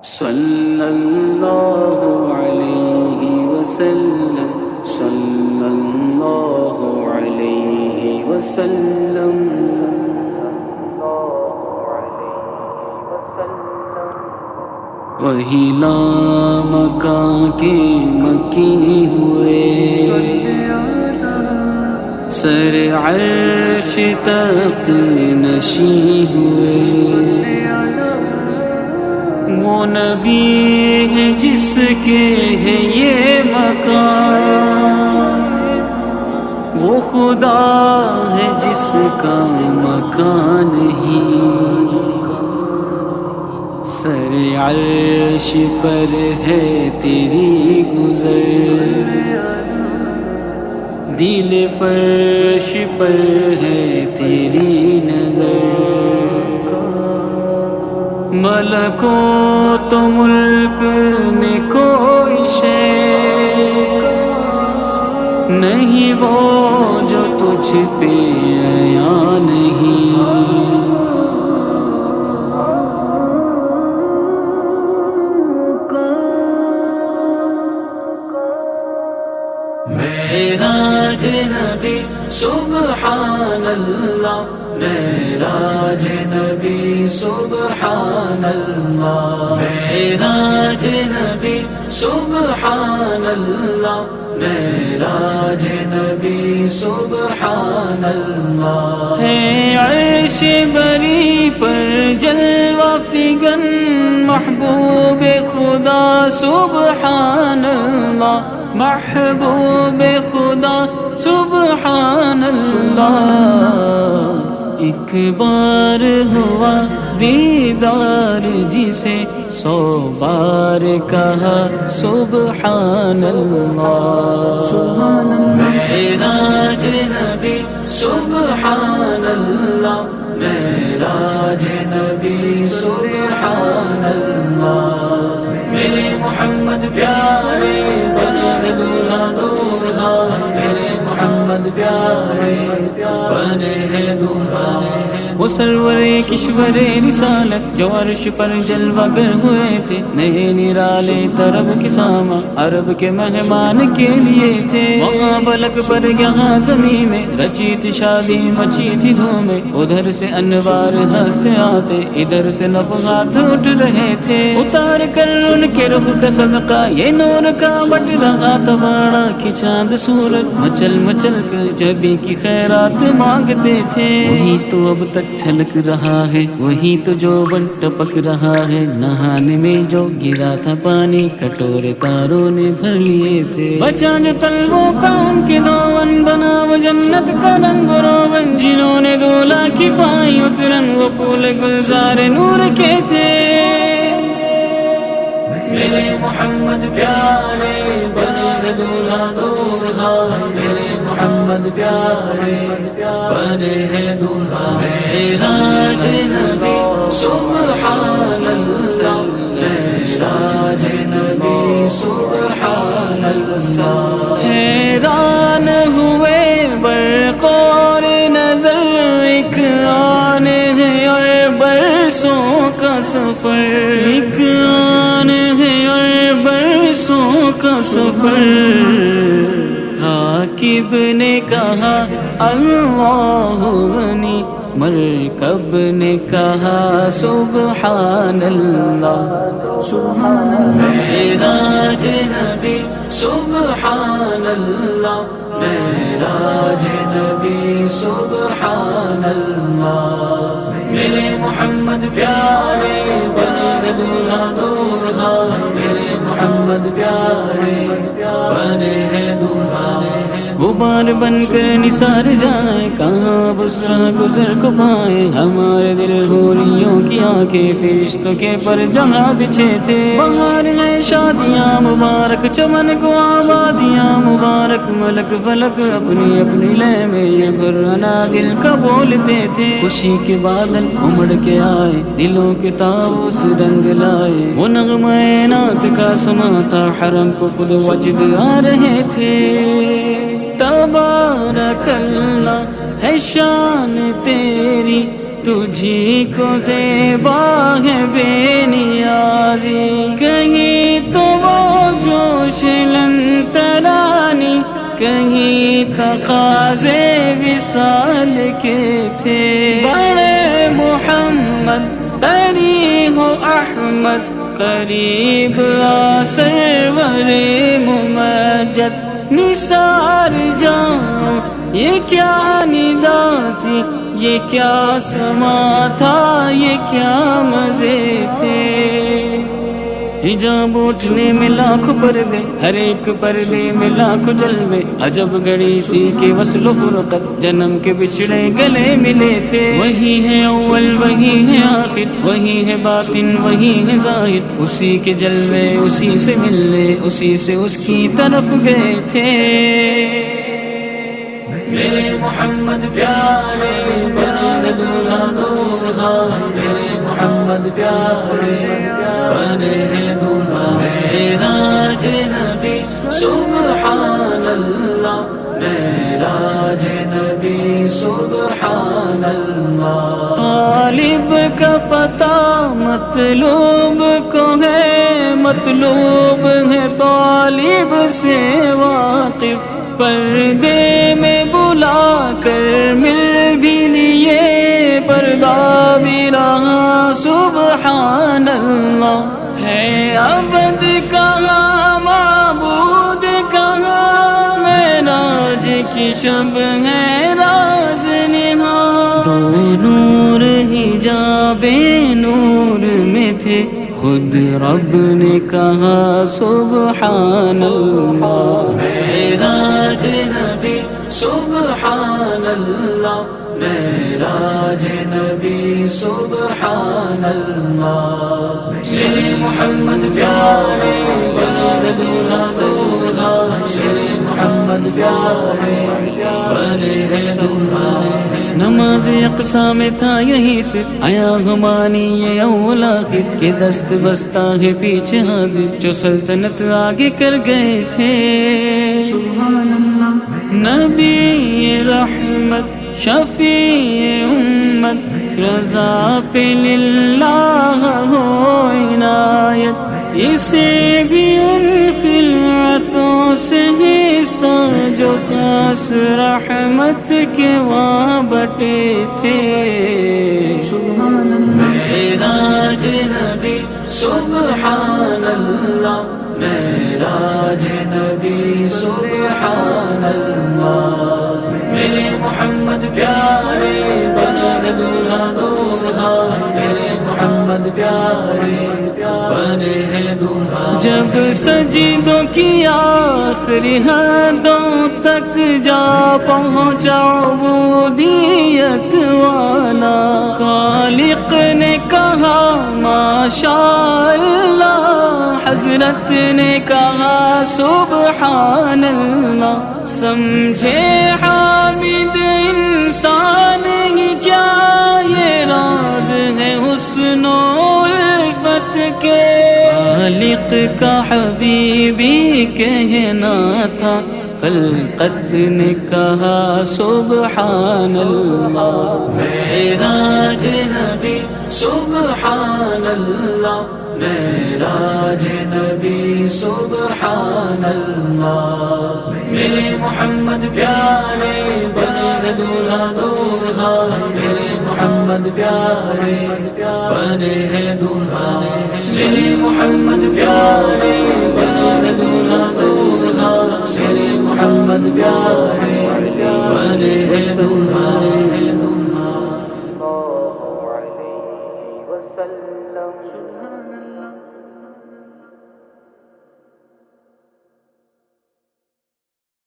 صلی اللہ علیہ وسلم، صلی اللہ علیہ وسلم۔ وہی لامکاں کے مکی ہوئے، سر عرش تخت نشیں ہوئے۔ وہ نبی ہے جس کے ہے یہ مکان، وہ خدا ہے جس کا مکان نہیں۔ سر عرش پر ہے تیری گزر، دل فرش پر ہے تیری نظر۔ ملکوت و ملک میں کوئی شے نہیں وہ جو تجھ پہ عیاں نہیں۔ معراج نبی سبحان اللہ، معراج نبی سبحان اللہ، معراج نبی سبحان اللہ، معراج نبی سبحان اللہ۔ ہے عرش بری پر جلوہ فگن محبوب خدا سبحان اللہ، محبوب خدا سبحان اللہ۔ ایک بار ہوا دیدار جسے 100 بار کہا سبحان اللہ۔ معراج نبی سبحان اللہ، معراج نبی سبحان اللہ۔ میرے محمد پیارے بنے دولہا دولہا، میرے محمد پیارے بنے ہیں دولہا۔ وہ سرور کشور رسالت جو عرش پر جلوہ گر ہوئے تھے، نئے نرالے طرب کے ساما عرب کے مہمان کے لیے تھے۔ وہاں فلک پر یہاں زمین میں رچی تھی شادی مچی تھی دھومیں، ادھر سے انوار ہنستے آتے ادھر سے نفحات اٹھ رہے تھے۔ اتار کر ان کے رخ کا صدقہ یہ نور کا بٹ رہا تھا باڑا کہ چاند سورج مچل مچل کر جبی کی خیرات مانگتے تھے۔ وہی تو اب تک چھلک رہا ہے، وہی تو جو بن ٹپک رہا ہے، نہانے میں جو گرا تھا پانی کٹورے تاروں نے بھر لیے تھے۔ بچا جو طلبوں کا ان کے دامن بنا وہ جنت کا رنگ و روغن، جنہوں نے دولہا کی پائی اترن وہ پھول گلزار نور کے تھے۔ میرے محمد پیارے بنے دولہا دولہا، میرے محمد پیارے بنے ہیں دولہا۔ معراج نبی سبحان اللہ، معراج نبی سبحان اللہ۔ حیران ہوئے برق اور نظر، ایک آن ہے اور برسوں کا سفر، ایک آن ہے اور برسوں کا سفر۔ راکب نے کہا اللہ غنی، مرکب نے کہا سبحان اللہ، سبحان اللہ۔ معراج نبی سبحان اللہ، معراج نبی سبحان اللہ۔ میرے محمد پیارے بنے دولہا دولہا، میرے محمد پیارے بنے ہیں دولہا۔ غبار بن کر نثار جائے کہاں بسرا گزر کو پائے، ہمارے دل حوریوں کی آنکھیں فرشتوں کے پر جہاں بچھے تھے۔ بہار ہے شادیاں مبارک چمن کو آبادیاں مبارک، ملک فلک اپنی اپنی لے میں یہ گھرانا دل کا بولتے تھے۔ خوشی کے بادل امڑ کے آئے دلوں کے طاؤس رنگ لائے، وہ نغمہ نعت کا سما تھا حرم کو خود وجد آ رہے تھے۔ تبارک اللہ ہے شان تیری، تجھی کو زیبا ہے بے نیازی، کہیں تقاضے وصال کے تھے۔ بڑے محمد بری ہو احمد قریب آ سرور ممجد نثار جاؤ، یہ کیا ندا تھی، یہ کیا سما تھا، یہ کیا مزے تھے۔ حجاب اٹھنے میں لاکھ پردے، ہر ایک پردے میں لاکھ جلوے، عجب گھڑی تھی کہ وصل و فرقت جنم کے بچھڑے گلے ملے تھے۔ وہی ہے اول وہی ہے آخر، وہی ہے باطن وہی ہے ظاہر، اسی کے جلوے اسی سے ملنے، اسی سے اس کی طرف گئے تھے۔ میرے محمد پیارے بنے دولہا دولہا، میرے محمد پیارے بنے دولہا، معراج نبی سبحان اللہ، معراج نبی سبحان اللہ۔ طالب کا پتہ مطلوب کو ہے، مطلوب ہے طالب سے واقف، پردے میں بلا کر مل بھی لیے، پردہ بھی رہا سبحان اللہ۔ ہے عبد کہاں معبود کہاں، معراج کی شب ہے راز نہاں، دو نور حجاب نور میں تھے، خود رب نے کہا سبحان اللہ۔ معراج نبی سبحان اللہ، معراج نبی سبحان اللہ۔ میرے محمد پیارے بنے دولہا دولہا، میرے محمد پیارے بنے دولہا۔ نماز اقصا میں تھا یہی سے آیا ہمانی یہ اول آخر، کہ دست بستہ ہے پیچھے حاضر، جو سلطنت آگے کر گئے تھے۔ سبحان اللہ۔ نبی رحمت شفیع امت، رضا پہ للہ ہو عنایت، اسے بھی ان خلعتوں سے حصہ جو خاص رحمت کے وہاں بٹے تھے۔ سبحان اللہ۔ معراج نبی سبحان اللہ، معراج نبی سبحان اللہ۔ میرے محمد پیارے بنے دولہا دولہا، میرے محمد پیارے بنے دولہا۔ جب سجدوں کی آخری حدوں تک جا پہنچا عبودیت والا، خالق نے کہا ماشاء اللہ، حضرت نے کہا سبحان اللہ۔ سمجھے حامد انسان ہی کیا، یہ راز ہے حسن و الفت کے، خالق کا حبیبی کہنا تھا، خلقت نے کہا سبحان اللہ۔ معراج نبی سبحان اللہ، معراج نبی سبحان اللہ۔ میرے محمد پیارے بنے دولہا دولہا، میرے محمد پیارے بنے دولہا، میرے محمد پیارے